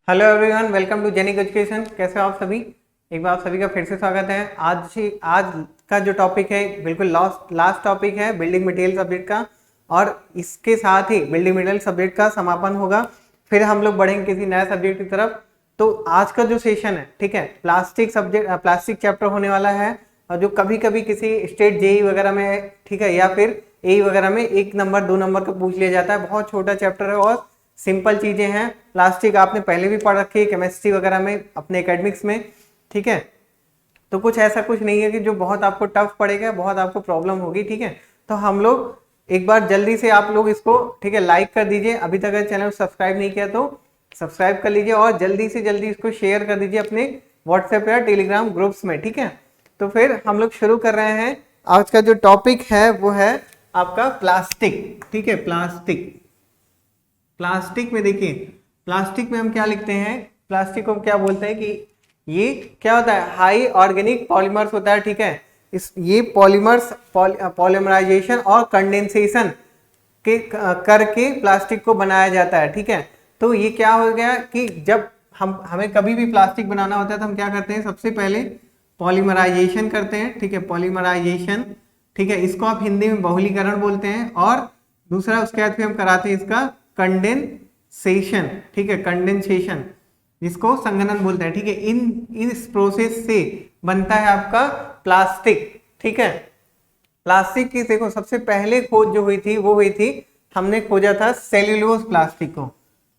Hello everyone, welcome to Genic education. कैसे हो आप सभी? एक बार आप सभी का फिर से स्वागत है। आज का जो टॉपिक है बिल्कुल लास्ट टॉपिक है, बिल्डिंग मटेरियल सब्जेक्ट का। और इसके साथ ही बिल्डिंग मटेरियल सब्जेक्ट का समापन होगा, फिर हम लोग बढ़ेंगे किसी नए सब्जेक्ट की तरफ। तो आज का जो सेशन है, ठीक है, प्लास्टिक चैप्टर होने वाला है। और जो कभी कभी किसी स्टेट जेई वगैरह में, ठीक है, या फिर एई वगैरह में 1 नंबर 2 नंबर का पूछ लिया जाता है। बहुत छोटा चैप्टर है और सिंपल चीजें हैं। प्लास्टिक आपने पहले भी पढ़ रखी है केमिस्ट्री वगैरह में, अपने एकेडमिक्स में, ठीक है। तो कुछ ऐसा कुछ नहीं है कि जो बहुत आपको टफ पड़ेगा, बहुत आपको प्रॉब्लम होगी, ठीक है। तो हम लोग एक बार जल्दी से आप लोग इसको, ठीक है, लाइक कर दीजिए। अभी तक अगर चैनल सब्सक्राइब नहीं किया तो सब्सक्राइब कर लीजिए और जल्दी से जल्दी इसको शेयर कर दीजिए अपने व्हाट्सएप या टेलीग्राम ग्रुप्स में, ठीक है। तो फिर हम लोग शुरू कर रहे हैं। आज का जो टॉपिक है वो है आपका प्लास्टिक, ठीक है। प्लास्टिक में देखिए, प्लास्टिक में हम क्या लिखते हैं, प्लास्टिक को क्या बोलते हैं कि ये क्या होता है, हाई ऑर्गेनिक पॉलीमर्स होता है, ठीक है। ये पॉलीमर्स पॉलीमराइजेशन और कंडेंसेशन के करके प्लास्टिक को बनाया जाता है, ठीक है। तो ये क्या हो गया कि जब हमें कभी भी प्लास्टिक बनाना होता है तो हम क्या करते हैं, सबसे पहले पॉलीमराइजेशन करते हैं, ठीक है, पॉलीमराइजेशन, ठीक है। इसको आप हिंदी में बहुलीकरण बोलते हैं। और दूसरा उसके बाद फिर हम कराते हैं इसका कंडेंसेशन, ठीक है, कंडेंसेशन, जिसको संघनन बोलते हैं, ठीक है। इस प्रोसेस से बनता है आपका प्लास्टिक, ठीक है। प्लास्टिक की देखो सबसे पहले खोज जो हुई थी वो हुई थी, हमने खोजा था सेल्यूलोज प्लास्टिक को,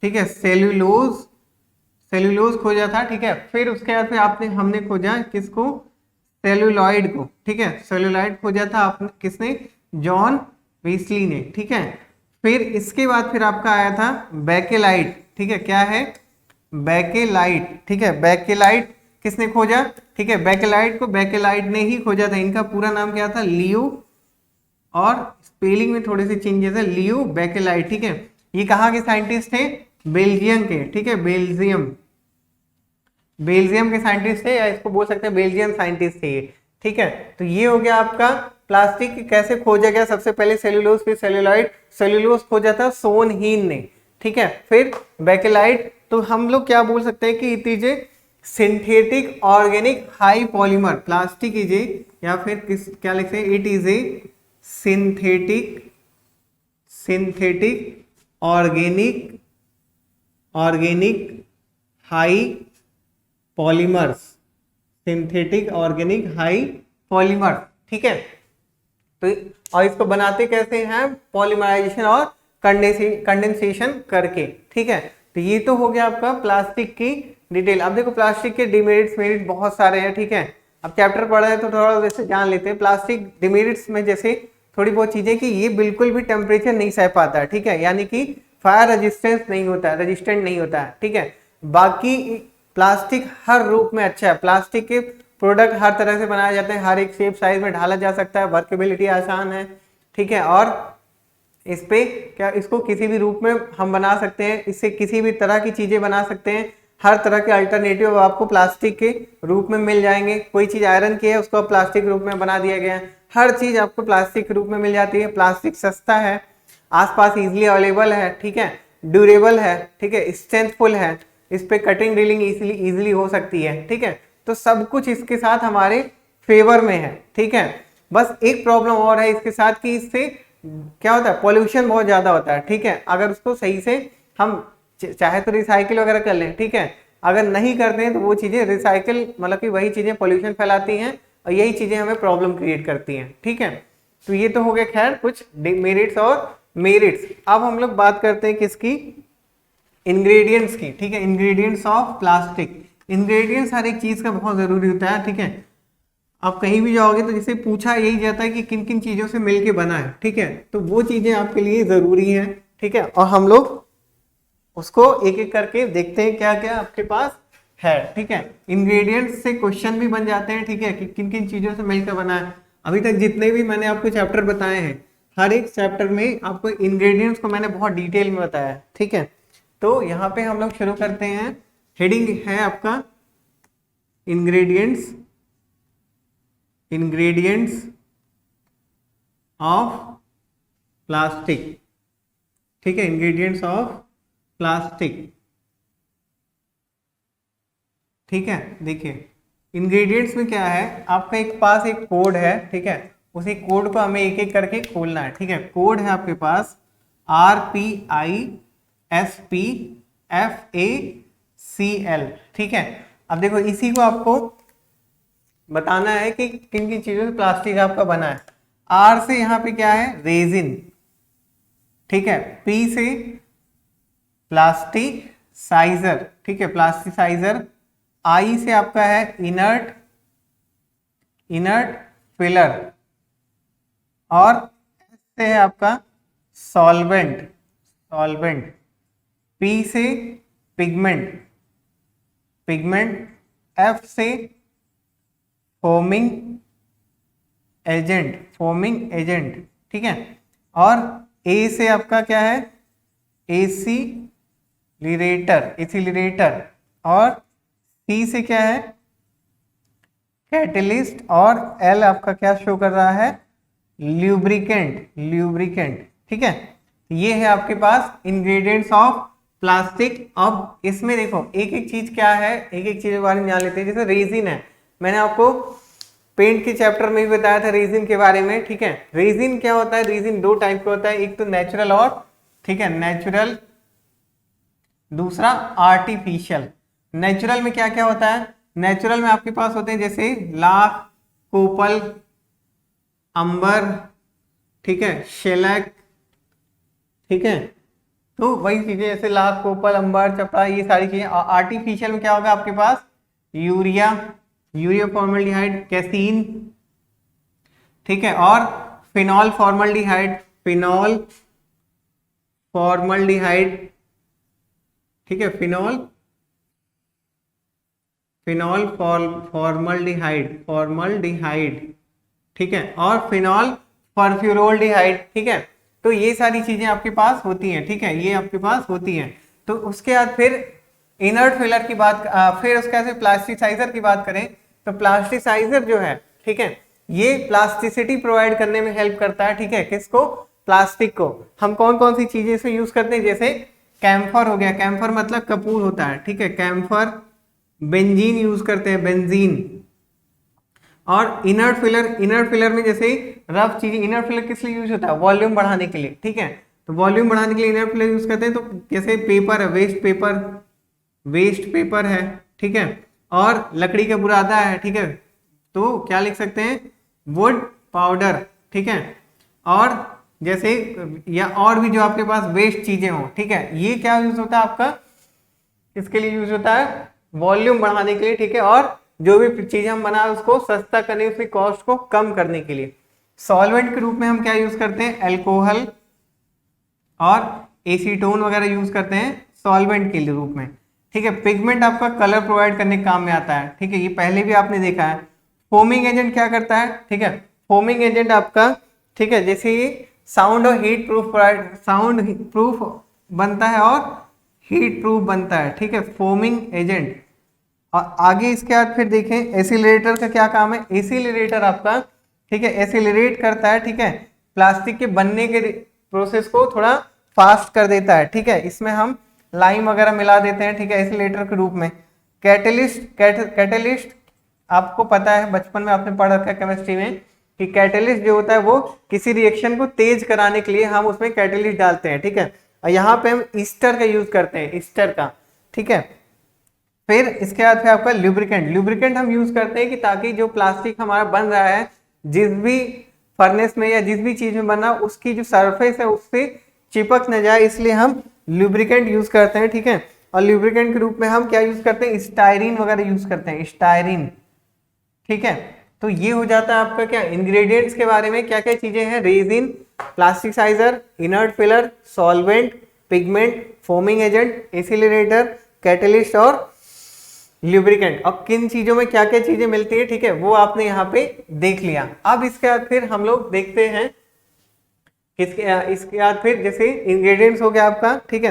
ठीक है। सेल्यूलोज खोजा था, ठीक है। फिर उसके बाद फिर हमने खोजा किसको, सेल्यूलॉइड को, ठीक है। सेल्यूलॉइड खोजा था आपने, किसने, जॉन वेस्ली ने, ठीक है। फिर इसके बाद फिर आपका आया था बेकेलाइट, ठीक है। क्या है, बेकेलाइट, ठीक है। बेकेलाइट किसने खोजा, ठीक है, बेकेलाइट को बेकेलाइट ने ही खोजा था। इनका पूरा नाम क्या था, लियो, और स्पेलिंग में थोड़े से चेंजेस है, लियो बेकेलाइट, ठीक है। ये कहाँ के साइंटिस्ट थे, बेल्जियम के, ठीक है, बेल्जियम के साइंटिस्ट थे, या इसको बोल सकते हैं बेल्जियम साइंटिस्ट थे ये, ठीक है। तो ये हो गया आपका प्लास्टिक कैसे खोजा गया। सबसे पहले सेल्यूलोज, फिर सेल्यूलॉइड। सेल्यूलोज खोजा था सोन हीन ने, ठीक है। फिर बेकेलाइट, तो हम लोग क्या बोल सकते हैं कि it is a synthetic organic high polymer plastic is a, या फिर किस क्या लिखते हैं, it is a synthetic organic high polymers, synthetic organic high polymer, ठीक है। तो और इसको बनाते कैसे हैं, पॉलीमराइजेशन और कंडेंसेशन करके, ठीक है। तो ये तो हो गया आपका प्लास्टिक की डिटेल। अब देखो प्लास्टिक के डिमेरिट्स मेरिट बहुत सारे हैं, ठीक है। अब चैप्टर पढ़ा है तो थोड़ा वैसे जान लेते हैं। प्लास्टिक डिमेरिट्स में जैसे थोड़ी बहुत चीजें कि ये बिल्कुल भी टेम्परेचर नहीं सह पाता है, ठीक है, यानी कि फायर रेजिस्टेंट नहीं होता है, ठीक है। बाकी प्लास्टिक हर रूप में अच्छा है। प्लास्टिक के प्रोडक्ट हर तरह से बनाए जाते हैं, हर एक शेप साइज में ढाला जा सकता है, वर्केबिलिटी आसान है, ठीक है। और इस पे क्या, इसको किसी भी रूप में हम बना सकते हैं, इससे किसी भी तरह की चीजें बना सकते हैं। हर तरह के अल्टरनेटिव आपको प्लास्टिक के रूप में मिल जाएंगे। कोई चीज आयरन की है उसको प्लास्टिक रूप में बना दिया गया है, हर चीज आपको प्लास्टिक रूप में मिल जाती है। प्लास्टिक सस्ता है, आसपास इजिली अवेलेबल है, ठीक है, ड्यूरेबल है, ठीक है, स्ट्रेंथफुल है, इस पे कटिंग ड्रिलिंग इजिली हो सकती है, ठीक है। तो सब कुछ इसके साथ हमारे फेवर में है, ठीक है। बस एक प्रॉब्लम और है इसके साथ कि इससे क्या होता है, पॉल्यूशन बहुत ज्यादा होता है, ठीक है। अगर उसको सही से हम चाहे तो रिसाइकिल वगैरह कर लें, ठीक है, अगर नहीं करते हैं तो वो चीजें रिसाइकिल, मतलब कि वही चीजें पॉल्यूशन फैलाती हैं और यही चीजें हमें प्रॉब्लम क्रिएट करती हैं, ठीक है। तो ये तो हो गया खैर कुछ डिमेरिट्स और मेरिट्स। अब हम लोग बात करते हैं किसकी, इंग्रेडिएंट्स की, ठीक है। इंग्रेडिएंट्स ऑफ प्लास्टिक, इंग्रेडिएंट्स हर एक चीज का बहुत जरूरी होता है, ठीक है। आप कहीं भी जाओगे तो जिसे पूछा यही जाता है कि किन किन चीजों से मिलके बना है, ठीक है। तो वो चीजें आपके लिए जरूरी हैं, ठीक है। और हम लोग उसको एक एक करके देखते हैं क्या क्या आपके पास है, ठीक है। इंग्रेडिएंट्स से क्वेश्चन भी बन जाते हैं, ठीक है, कि किन किन चीजों से मिलकर बना है। अभी तक जितने भी मैंने आपको चैप्टर बताए हैं, हर एक चैप्टर में आपको इंग्रेडिएंट्स को मैंने बहुत डिटेल में बताया है, ठीक है। तो यहाँ पे हम लोग शुरू करते हैं। हेडिंग है आपका इंग्रेडिएंट्स, इंग्रेडिएंट्स ऑफ प्लास्टिक, ठीक है, इंग्रेडिएंट्स ऑफ प्लास्टिक। ठीक है, देखिए इंग्रेडिएंट्स में क्या है, आपका एक पास एक कोड है, ठीक है, उसी कोड को हमें एक एक करके खोलना है। ठीक है, कोड है आपके पास RPISPFACL। ठीक है, अब देखो इसी को आपको बताना है कि किन किन चीजों से प्लास्टिक आपका बना है। R से यहाँ पे क्या है, रेजिन। ठीक है, P से प्लास्टिक साइजर। ठीक है, प्लास्टिसाइजर। I से आपका है इनर्ट फिलर। और S से है आपका सॉल्वेंट। P से पिगमेंट। F से फोमिंग एजेंट। ठीक है, और A से आपका क्या है, एसिलिरेटर। और C से क्या है, कैटलिस्ट। और L आपका क्या शो कर रहा है, ल्यूब्रिकेंट। ठीक है, ये है आपके पास इंग्रेडिएंट्स ऑफ प्लास्टिक। अब इसमें देखो एक एक चीज क्या है, एक एक चीज के बारे में जान लेते हैं। जैसे रेजिन है, मैंने आपको पेंट के चैप्टर में भी बताया था रेजिन के बारे में। ठीक है, रेजिन क्या होता है, रेजिन दो टाइप का होता है, एक तो नेचुरल और, ठीक है, नेचुरल, दूसरा आर्टिफिशियल। नेचुरल में क्या क्या होता है, नेचुरल में आपके पास होते हैं जैसे लाख, कोपल, अंबर, ठीक है, शेलक। ठीक है, तो वही चीजें जैसे लाख, कोपल, अंबर, चपड़ा, ये सारी चीजें। आर्टिफिशियल में क्या होगा आपके पास, यूरिया फॉर्मल्डिहाइड, कैसीन। ठीक है, और फिनॉल फॉर्मल्डिहाइड। ठीक है, फिनॉल फॉर्मल्डिहाइड। ठीक है, और फिनॉल परफ्यूरोल्डिहाइड। ठीक है, तो ये सारी चीजें आपके पास होती हैं। ठीक है, ये आपके पास होती हैं। तो उसके बाद फिर इनर्ट फिलर की बात, फिर उसके बाद प्लास्टिसाइजर की बात करें तो प्लास्टिसाइजर जो है, ठीक है, ये प्लास्टिसिटी प्रोवाइड करने में हेल्प करता है। ठीक है, किसको, प्लास्टिक को। हम कौन कौन सी चीजें इसे यूज करते हैं, जैसे कैम्फर हो गया, कैम्फर मतलब कपूर होता है। ठीक है, कैम्फर, बेंजीन यूज करते हैं, बेंजीन। और इनर्ट फिलर में जैसे रफ चीजें, इनर्ट फिलर किस लिए यूज होता है, वॉल्यूम बढ़ाने के लिए। ठीक है, तो वॉल्यूम बढ़ाने के लिए इनर्ट फिलर यूज करते हैं। तो जैसे पेपर है, वेस्ट पेपर है। ठीक है, और लकड़ी का बुरादा है। ठीक है, तो क्या लिख सकते हैं, वुड पाउडर। ठीक है, और जैसे या और भी जो आपके पास वेस्ट चीजें हो। ठीक है, ये क्या यूज होता है आपका, किसके लिए यूज होता है, वॉल्यूम बढ़ाने के लिए। ठीक है, और जो भी चीजें हम बना उसको सस्ता करने, उसकी कॉस्ट को कम करने के लिए। सॉल्वेंट के रूप में हम क्या यूज करते हैं, अल्कोहल और एसीटोन वगैरह यूज करते हैं सॉल्वेंट के रूप में। ठीक है, पिगमेंट आपका कलर प्रोवाइड करने के काम में आता है। ठीक है, ये पहले भी आपने देखा है। फोमिंग एजेंट क्या करता है, ठीक है, फोमिंग एजेंट आपका, ठीक है, जैसे साउंड और हीट प्रूफ बनता है और हीट प्रूफ बनता है। ठीक है, फोमिंग एजेंट। और आगे इसके बाद फिर देखें एसिलरेटर का क्या काम है, एसिलरेटर आपका, ठीक है, एसिलरेट करता है। ठीक है, प्लास्टिक के बनने के प्रोसेस को थोड़ा फास्ट कर देता है। ठीक है, इसमें हम लाइम वगैरह मिला देते हैं। ठीक है, एसिलेटर के रूप में। कैटलिस्ट आपको पता है, बचपन में आपने पढ़ रखा है केमिस्ट्री में कि कैटलिस्ट जो होता है वो किसी रिएक्शन को तेज कराने के लिए हम उसमें कैटलिस्ट डालते हैं। ठीक है, और यहाँ पे हम ईस्टर का यूज करते हैं, ईस्टर का। ठीक है, फिर इसके बाद फिर आपका लुब्रिकेंट हम यूज करते हैं कि ताकि जो प्लास्टिक हमारा बन रहा है, जिस भी फर्नेस में या जिस भी चीज में बना, उसकी जो सरफेस है उससे चिपक न जाए, इसलिए हम लुब्रिकेंट यूज करते हैं। ठीक है, और लुब्रिकेंट के रूप में हम क्या यूज करते हैं, स्टायरीन वगैरह यूज करते हैं, स्टायरीन। ठीक है, तो ये हो जाता है आपका क्या, इंग्रेडिएंट्स के बारे में क्या क्या चीजें हैं, resin, plasticizer, inert filler, solvent, pigment, foaming agent, accelerator, catalyst और ल्यूब्रिकेंट। अब किन चीजों में क्या क्या चीजें मिलती है, ठीक है, वो आपने यहाँ पे देख लिया। अब इसके बाद फिर हम लोग देखते हैं इसके बाद फिर जैसे इंग्रेडिएंट्स हो गया आपका। ठीक है,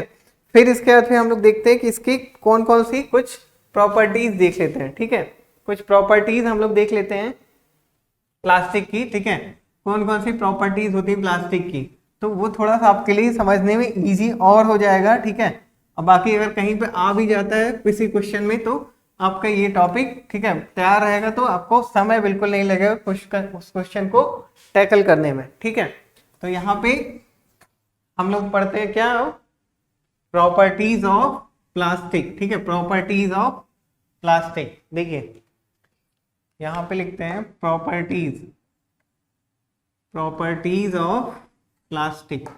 फिर इसके बाद फिर हम लोग देखते हैं कि इसकी कौन कौन सी कुछ प्रॉपर्टीज देख लेते हैं। ठीक है, कुछ प्रॉपर्टीज हम लोग देख लेते हैं प्लास्टिक की। ठीक है, कौन कौन सी प्रॉपर्टीज होती है प्लास्टिक की, तो वो थोड़ा सा आपके लिए समझने में इजी और हो जाएगा। ठीक है, और बाकी अगर कहीं पे आ भी जाता है किसी क्वेश्चन में तो आपका ये टॉपिक, ठीक है, तैयार रहेगा तो आपको समय बिल्कुल नहीं लगेगा उस क्वेश्चन को टैकल करने में, ठीक है। तो यहाँ पे हम लोग पढ़ते हैं क्या, प्रॉपर्टीज ऑफ प्लास्टिक, ठीक है, प्रॉपर्टीज ऑफ प्लास्टिक। देखिए यहाँ पे लिखते हैं properties of plastic,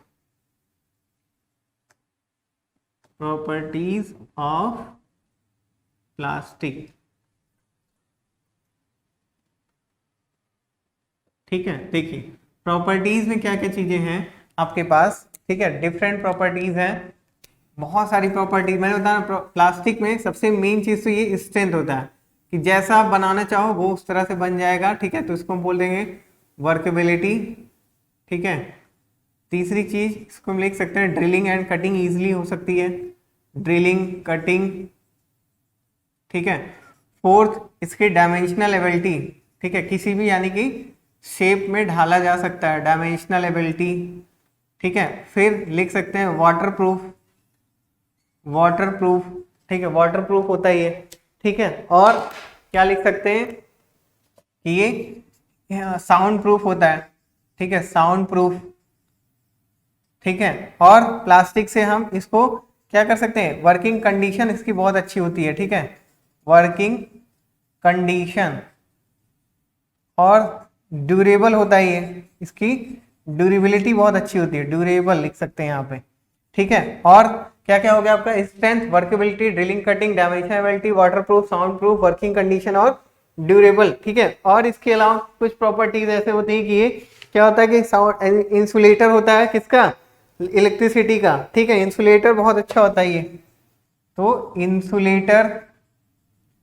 properties of plastic, ठीक है। देखिए प्रॉपर्टीज में क्या क्या चीजें हैं आपके पास, ठीक है, डिफरेंट प्रॉपर्टीज हैं, बहुत सारी प्रॉपर्टीज। मैंने बताया प्लास्टिक में सबसे मेन चीज तो ये स्ट्रेंथ होता है कि जैसा आप बनाना चाहो वो उस तरह से बन जाएगा, ठीक है, तो इसको हम बोल देंगे वर्केबिलिटी, ठीक है। तीसरी चीज इसको हम लिख सकते हैं ड्रिलिंग एंड कटिंग इजीली हो सकती है, ड्रिलिंग कटिंग, ठीक है। फोर्थ इसकी डायमेंशनल एबिलिटी, ठीक है, किसी भी यानी कि शेप में ढाला जा सकता है, डायमेंशनल एबिलिटी, ठीक है। फिर लिख सकते हैं वाटर प्रूफ, ठीक है, वाटर प्रूफ होता है ये, ठीक है। और क्या लिख सकते हैं कि ये साउंड प्रूफ होता है, ठीक है, साउंड प्रूफ, ठीक है। और प्लास्टिक से हम इसको क्या कर सकते हैं, वर्किंग कंडीशन इसकी बहुत अच्छी होती है, ठीक है, वर्किंग कंडीशन। और ड्यूरेबल होता है ये, इसकी ड्यूरेबिलिटी बहुत अच्छी होती है, ड्यूरेबल लिख सकते हैं यहाँ पे, ठीक है। और क्या क्या हो गया आपका, strength, workability, drilling cutting, dimensionability, waterproof, sound proof, working condition और ड्यूरेबल, ठीक है। और इसके अलावा कुछ प्रॉपर्टीज ऐसे होती है कि ये क्या होता है कि साउंड इंसुलेटर होता है, किसका, इलेक्ट्रिसिटी का, ठीक है, इंसुलेटर बहुत अच्छा होता है ये, तो इंसुलेटर।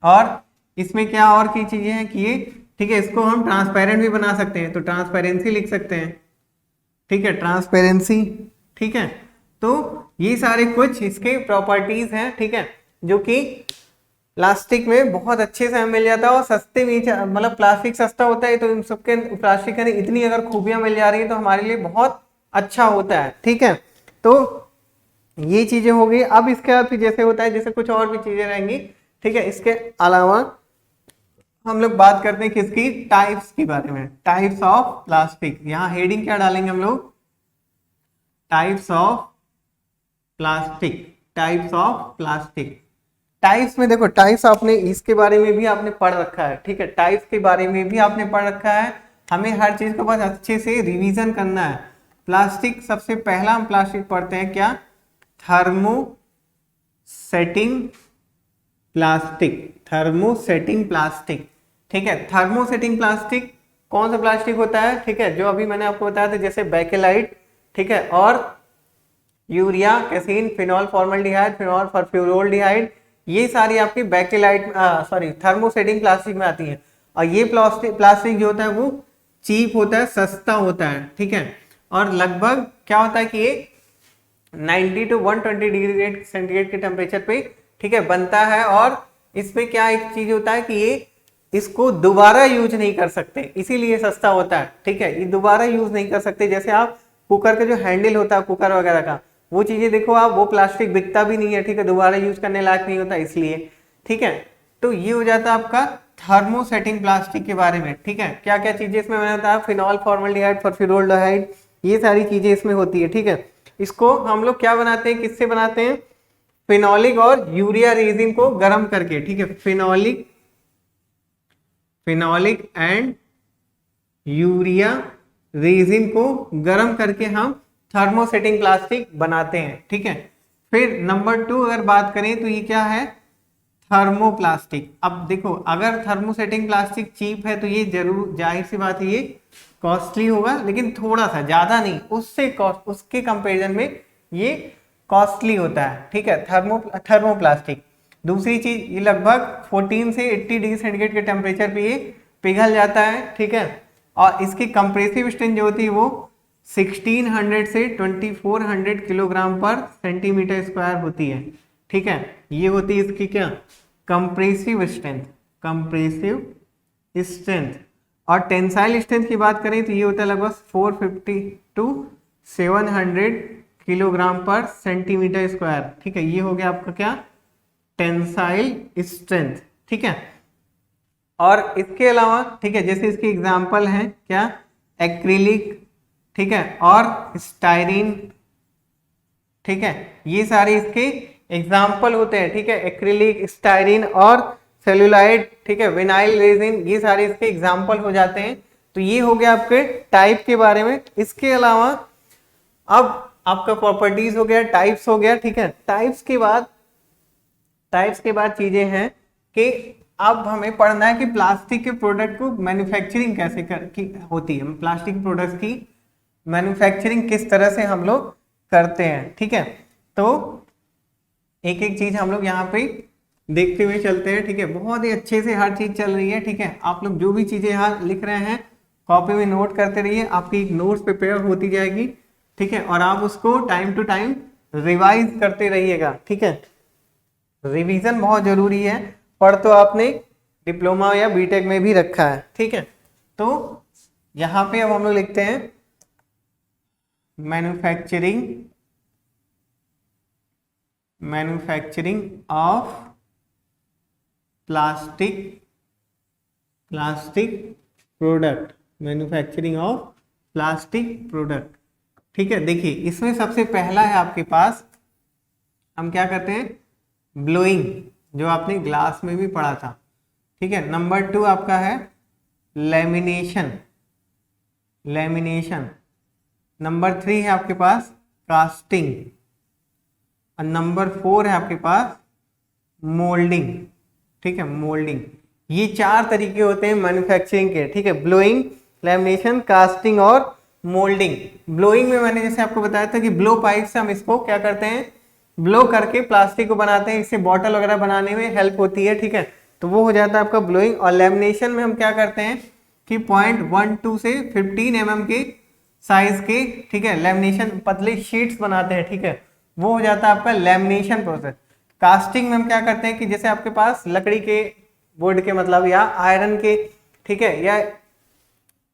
और इसमें क्या और की चीजें हैं कि ये, ठीक है, इसको हम ट्रांसपेरेंट भी बना सकते हैं, तो ट्रांसपेरेंसी लिख सकते हैं, ठीक है, ट्रांसपेरेंसी, ठीक है। तो ये सारे कुछ इसके प्रॉपर्टीज हैं, ठीक है, जो कि प्लास्टिक में बहुत अच्छे से हमें मिल जाता है और सस्ते भी, मतलब प्लास्टिक सस्ता होता है तो इन सबके प्लास्टिक की इतनी अगर खूबियां मिल जा रही है तो हमारे लिए बहुत अच्छा होता है, ठीक है। तो ये चीजें हो गई। अब इसके बाद फिर जैसे होता है, जैसे कुछ और भी चीजें रहेंगी, ठीक है। इसके अलावा हम लोग बात करते हैं किसकी, टाइप्स के बारे में, टाइप्स ऑफ प्लास्टिक। यहाँ हेडिंग क्या डालेंगे हम लोग, types of plastic, types of plastic. Types में देखो, टाइप्स आपने इसके बारे में भी आपने पढ़ रखा है, ठीक है, टाइप्स के बारे में भी आपने पढ़ रखा है। हमें हर चीज को बस अच्छे से रिवीजन करना है। प्लास्टिक, सबसे पहला हम प्लास्टिक पढ़ते हैं क्या, थर्मोसेटिंग प्लास्टिक, थर्मोसेटिंग प्लास्टिक, ठीक है। थर्मोसेटिंग प्लास्टिक कौन सा प्लास्टिक होता है, ठीक है, जो अभी मैंने आपको बताया था, जैसे बेकेलाइट, ठीक है, और urea, casein, phenol formaldehyde, phenol furfuraldehyde, ये सारी आपकी बेकेलाइट थर्मोसेटिंग प्लास्टिक में आती है। और ये प्लास्टिक जो होता है वो चीप होता है, सस्ता होता है, ठीक है। और लगभग क्या होता है कि ये 90 to 120 डिग्री सेंटीग्रेड के टेम्परेचर पे, ठीक है, बनता है। और इसमें क्या एक चीज होता है कि ये इसको दोबारा यूज नहीं कर सकते, इसीलिए सस्ता होता है, ठीक है, ये दोबारा यूज नहीं कर सकते। जैसे आप कुकर का जो हैंडल होता है कुकर वगैरह का, वो चीजें देखो आप, वो प्लास्टिक बिकता भी नहीं है, ठीक है, दोबारा यूज करने लायक नहीं होता इसलिए, ठीक है। तो ये हो जाता है आपका थर्मोसेटिंग प्लास्टिक के बारे में, ठीक है। क्या क्या चीजें इसमें मैंने बताया, फिनॉल फॉर्मल्डिहाइड, फॉर्फ्यूरोल्डिहाइड, ये सारी चीजें इसमें होती है, ठीक है। इसको हम लोग क्या बनाते हैं, किससे बनाते हैं, फिनोलिक और यूरिया रेजिन को गर्म करके, ठीक है, फिनोलिक एंड यूरिया रेजिन को गर्म करके हम थर्मोसेटिंग प्लास्टिक बनाते हैं, ठीक है। फिर नंबर 2 अगर बात करें तो ये क्या है, थर्मोप्लास्टिक। अब देखो, अगर थर्मोसेटिंग प्लास्टिक चीप है तो ये जरूर, जाहिर सी बात है, ये कॉस्टली होगा, लेकिन थोड़ा सा, ज्यादा नहीं, उसके कंपैरिजन में ये कॉस्टली होता है, ठीक है, थर्मोप्लास्टिक। दूसरी चीज, ये लगभग 14 से 80 डिग्री सेंटीग्रेड के टेम्परेचर पे ये पिघल जाता है, ठीक है। और इसकी कंप्रेसिव स्ट्रेंथ जो होती है वो 1600 से 2400 किलोग्राम पर सेंटीमीटर स्क्वायर होती है, ठीक है। ये होती है इसकी क्या, कंप्रेसिव स्ट्रेंथ, कंप्रेसिव स्ट्रेंथ। और टेंसाइल स्ट्रेंथ की बात करें तो ये होता है लगभग 450 टू 700 किलोग्राम पर सेंटीमीटर स्क्वायर, ठीक है। ये हो गया आपका क्या, टेंसाइल स्ट्रेंथ, ठीक है। और इसके अलावा ठीक है, जैसे इसके एग्जाम्पल हैं क्या, एक्रिलिक, ठीक है, और स्टाइरीन, ठीक है, ये सारे इसके एग्जाम्पल होते हैं, ठीक है, एक्रिलिक, स्टाइरीन और सेलुलाइड, ठीक है, विनाइल रेजिन, ये सारे इसके एग्जाम्पल हो जाते हैं। तो ये हो गया आपके टाइप के बारे में। इसके अलावा अब आपका प्रॉपर्टीज हो गया, टाइप्स हो गया, ठीक है। टाइप्स के बाद चीजें हैं कि अब हमें पढ़ना है कि प्लास्टिक के प्रोडक्ट को मैन्युफैक्चरिंग कैसे होती है, प्लास्टिक प्रोडक्ट्स की मैन्युफैक्चरिंग किस तरह से हम लोग करते हैं, ठीक है। तो एक एक चीज हम लोग यहाँ पे देखते हुए चलते हैं, ठीक है। बहुत ही अच्छे से हर चीज चल रही है, ठीक है। आप लोग जो भी चीजें यहाँ लिख रहे हैं कॉपी में नोट करते रहिए, आपकी एक नोट्स प्रिपेयर होती जाएगी, ठीक है। और आप उसको टाइम टू टाइम रिवाइज करते रहिएगा, ठीक है। रिवीजन बहुत जरूरी है। पढ़ तो आपने डिप्लोमा या बीटेक में भी रखा है, ठीक है। तो यहाँ पे अब हम लोग लिखते हैं manufacturing of plastic product, manufacturing of plastic product, ठीक है। देखिए इसमें सबसे पहला है आपके पास, हम क्या करते हैं, ब्लोइंग, जो आपने ग्लास में भी पढ़ा था, ठीक है। नंबर 2 आपका है लैमिनेशन। नंबर 3 है आपके पास कास्टिंग, और नंबर 4 है आपके पास मोल्डिंग, ठीक है, मोल्डिंग। ये 4 तरीके होते हैं मैन्युफैक्चरिंग के, ठीक है। ब्लोइंग, लैमिनेशन, कास्टिंग और मोल्डिंग। ब्लोइंग में मैंने जैसे आपको बताया था कि ब्लो पाइप से हम इसको क्या करते हैं, ब्लो करके प्लास्टिक को बनाते हैं, इससे बॉटल वगैरह बनाने में हेल्प होती है, ठीक है। तो वो हो जाता है आपका ब्लोइंग। और लैमिनेशन में हम क्या करते हैं कि 0.12 से 15 mm के साइज के, ठीक है, लैमिनेशन पतले शीट्स बनाते हैं, ठीक है, वो हो जाता है आपका लैमिनेशन प्रोसेस। कास्टिंग में हम क्या करते हैं कि जैसे आपके पास लकड़ी के बोर्ड के मतलब या आयरन के, ठीक है, या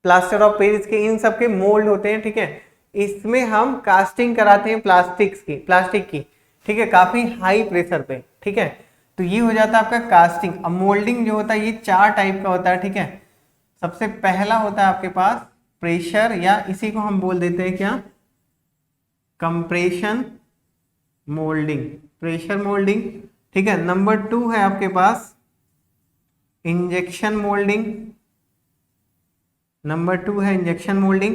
प्लास्टर ऑफ पेरिस के, इन सब के मोल्ड होते हैं, ठीक है। इसमें हम कास्टिंग कराते हैं प्लास्टिक की, ठीक है, काफी हाई प्रेशर पे, ठीक है। तो ये हो जाता है आपका कास्टिंग। अब मोल्डिंग जो होता है ये 4 टाइप का होता है, ठीक है। सबसे पहला होता है आपके पास प्रेशर, या इसी को हम बोल देते हैं क्या, कंप्रेशन मोल्डिंग, प्रेशर मोल्डिंग, ठीक है। नंबर 2 है आपके पास इंजेक्शन मोल्डिंग। नंबर 2 है injection moulding,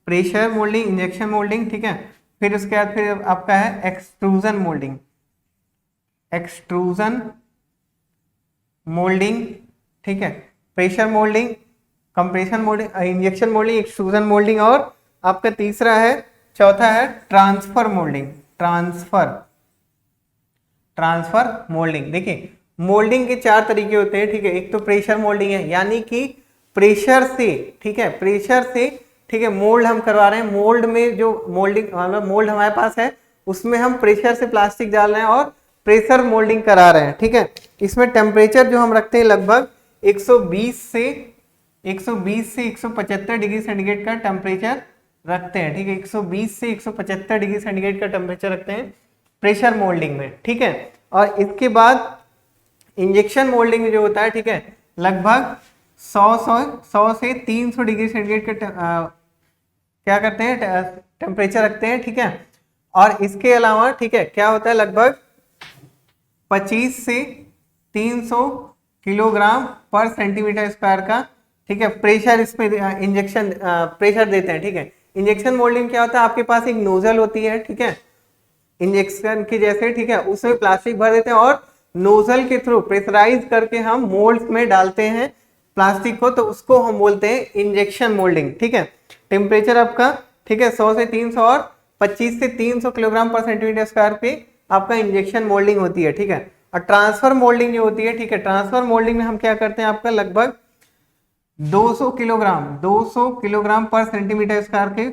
pressure moulding, injection moulding, ठीक है। फिर उसके बाद फिर आपका है एक्सट्रूजन मोल्डिंग, ठीक है। Pressure moulding, compression moulding, injection moulding, extrusion moulding, और आपका तीसरा है, चौथा है ट्रांसफर मोल्डिंग, ट्रांसफर मोल्डिंग। देखिए मोल्डिंग के 4 तरीके होते हैं, ठीक है। एक तो प्रेशर मोल्डिंग है, यानी कि प्रेशर से, ठीक है, ठीक है, मोल्ड हम करवा रहे हैं। मोल्ड में जो मोल्डिंग मतलब मोल्ड हमारे पास है उसमें हम प्रेशर से प्लास्टिक डाल रहे हैं और प्रेशर मोल्डिंग करा रहे हैं, ठीक है। इसमें टेम्परेचर जो हम रखते हैं लगभग 120 से 175 डिग्री सेंटीग्रेड का टेम्परेचर रखते हैं, ठीक है। 120 से 175 डिग्री सेंटीग्रेड का टेम्परेचर रखते हैं प्रेशर मोल्डिंग में, ठीक है। और इसके बाद इंजेक्शन मोल्डिंग में जो होता है, ठीक है, लगभग 100 से 300 डिग्री सेंटीग्रेड का क्या करते हैं, टेम्परेचर रखते हैं, ठीक है। और इसके अलावा, ठीक है, क्या होता है, लगभग 25 से 300 किलोग्राम पर सेंटीमीटर स्क्वायर का, ठीक है, प्रेशर इसमें इंजेक्शन प्रेशर देते हैं, ठीक है। इंजेक्शन मोल्डिंग क्या होता है, आपके पास एक नोजल होती है, ठीक है, इंजेक्शन की जैसे, ठीक है, उसमें प्लास्टिक भर देते हैं और नोजल के थ्रू प्रेशराइज करके हम मोल्ड्स में डालते हैं प्लास्टिक को, तो उसको हम बोलते हैं इंजेक्शन मोल्डिंग, ठीक है। टेम्परेचर आपका, ठीक है, 100 से 300 और 25 से 300 किलोग्राम पर सेंटीमीटर स्क्वायर पे आपका इंजेक्शन मोल्डिंग होती है, ठीक है। और ट्रांसफर मोल्डिंग जो होती है, ठीक है, ट्रांसफर मोल्डिंग में हम क्या करते हैं, आपका लगभग 200 किलोग्राम पर सेंटीमीटर स्क्वायर के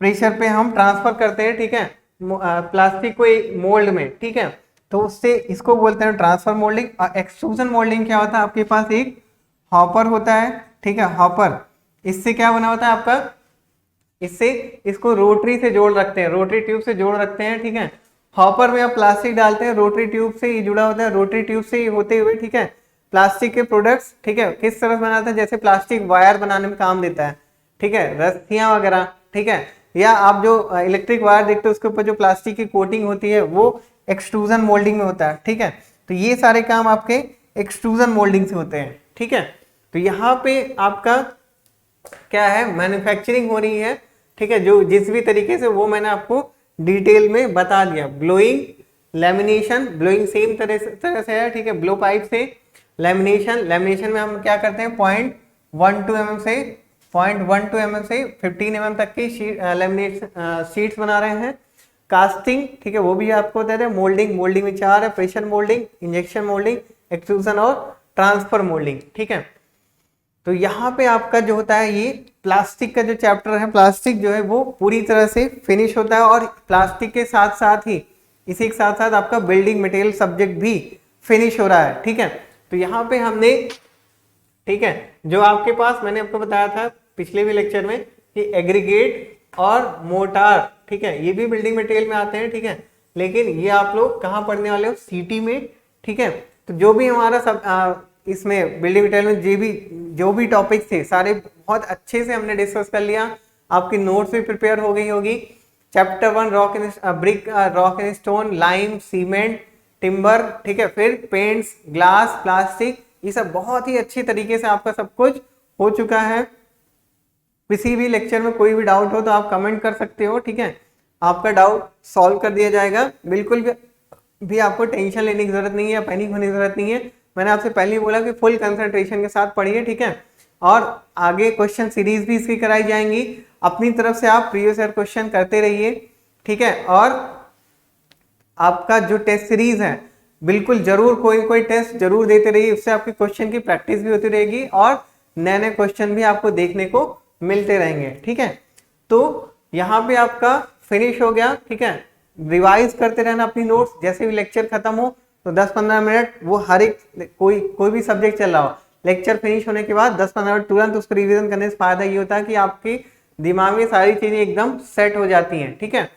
प्रेशर पे हम ट्रांसफर करते हैं, ठीक है, प्लास्टिक को एक मोल्ड में, ठीक है। तो उससे इसको बोलते हैं ट्रांसफर मोल्डिंग। और एक्सट्रूजन मोल्डिंग क्या होता है, आपके पास एक हॉपर होता है, ठीक है, हॉपर, इससे क्या बना होता है आपका, इससे इसको रोटरी से जोड़ रखते हैं, रोटरी ट्यूब से जोड़ रखते हैं, ठीक है। हॉपर में आप प्लास्टिक डालते हैं, रोटरी ट्यूब से ये जुड़ा होता है, रोटरी ट्यूब से ये होते हुए, ठीक है, प्लास्टिक के प्रोडक्ट्स, ठीक है, किस तरह से बनाते हैं, जैसे प्लास्टिक वायर बनाने में काम देता है, ठीक है, रस्सियां वगैरह, ठीक है, या आप जो इलेक्ट्रिक वायर देखते हो उसके ऊपर जो प्लास्टिक की कोटिंग होती है वो एक्सट्रूजन मोल्डिंग में होता है, ठीक है। तो ये सारे काम आपके एक्सट्रूजन मोल्डिंग से होते हैं, ठीक है। तो यहाँ पे आपका क्या है, मैन्युफैक्चरिंग हो रही है, ठीक है, जो जिस भी तरीके से वो मैंने आपको डिटेल में बता दिया। ब्लोइंग, लेमिनेशन, ब्लोइंग सेम तरह से है, ठीक है, ब्लो पाइप से। लेमिनेशन, लेमिनेशन में हम क्या करते हैं, 0.12 mm से 0.12 mm से 15 mm तक की लेमिनेशन शीट्स बना रहे हैं। कास्टिंग, ठीक है, वो भी आपको दे रहे हैं। मोल्डिंग, मोल्डिंग में 4 है, pressure moulding, injection moulding, extrusion और ट्रांसफर मोल्डिंग, ठीक है। तो यहाँ पे आपका जो होता है, ये प्लास्टिक का जो चैप्टर है, प्लास्टिक जो है वो पूरी तरह से फिनिश होता है, और प्लास्टिक के साथ साथ ही इसी के साथ साथ आपका बिल्डिंग मटेरियल सब्जेक्ट भी फिनिश हो रहा है, ठीक है। तो यहाँ पे हमने, ठीक है, जो आपके पास मैंने आपको बताया था पिछले भी लेक्चर में कि एग्रीगेट और मोटार, ठीक है, ये भी बिल्डिंग मटेरियल में आते हैं, ठीक है, लेकिन ये आप लोग कहाँ पढ़ने वाले हो, सीटी में, ठीक है। तो जो भी हमारा सब इसमें बिल्डिंग मटेरियल में जो भी टॉपिक्स थे सारे बहुत अच्छे से हमने डिस्कस कर लिया। आपकी नोट्स भी प्रिपेयर हो गई होगी। Chapter 1 rock and brick, rock and stone, lime, cement, timber, ठीक है, फिर पेंट्स, ग्लास, प्लास्टिक, ये सब बहुत ही अच्छी तरीके से आपका सब कुछ हो चुका है। किसी भी लेक्चर में कोई भी डाउट हो तो आप कमेंट कर सकते हो, ठीक है, आपका डाउट सॉल्व कर दिया जाएगा। बिल्कुल भी आपको टेंशन लेने की जरूरत नहीं है, पैनिक होने की जरूरत नहीं है। मैंने आपसे पहले ही बोला कि फुल कंसंट्रेशन के साथ पढ़िए, ठीक है, और आगे क्वेश्चन सीरीज भी इसकी कराई जाएंगी। अपनी तरफ से आप प्रीवियस ईयर क्वेश्चन करते रहिए, ठीक है, और आपका जो टेस्ट सीरीज है बिल्कुल जरूर कोई टेस्ट जरूर देते रहिए, उससे आपकी क्वेश्चन की प्रैक्टिस भी होती रहेगी और नए नए क्वेश्चन भी आपको देखने को मिलते रहेंगे, ठीक है। तो यहाँ पे आपका फिनिश हो गया, ठीक है। रिवाइज करते रहना अपनी नोट्स, जैसे भी लेक्चर खत्म हो तो 10-15 मिनट वो हर एक कोई भी सब्जेक्ट चल रहा हो, लेक्चर फिनिश होने के बाद 10-15 मिनट तुरंत उसको रिवीजन करने से फायदा ये होता है कि आपकी दिमाग में सारी चीजें एकदम सेट हो जाती हैं, ठीक है।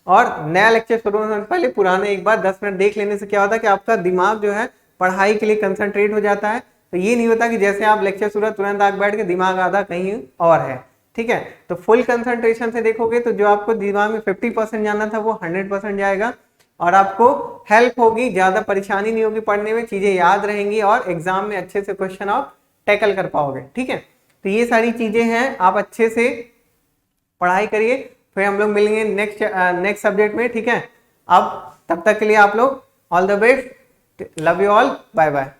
और नया लेक्चर शुरू होने से पहले पुराने एक बार 10 मिनट देख लेने से क्या होता है कि आपका दिमाग जो है पढ़ाई के लिए कंसंट्रेट हो जाता है। तो ये नहीं होता कि जैसे आप लेक्चर शुरू तुरंत आग बैठ के दिमाग आधा कहीं और है, ठीक है। तो फुल कंसंट्रेशन से देखोगे तो जो आपको दिमाग में 50% जाना था वो 100% जाएगा और आपको हेल्प होगी, ज्यादा परेशानी नहीं होगी पढ़ने में, चीजें याद रहेंगी और एग्जाम में अच्छे से क्वेश्चन आप टैकल कर पाओगे, ठीक है। तो ये सारी चीजें हैं, आप अच्छे से पढ़ाई करिए, फिर हम लोग मिलेंगे नेक्स्ट सब्जेक्ट में, ठीक है। अब तब तक के लिए आप लोग all the best, love you all, bye bye.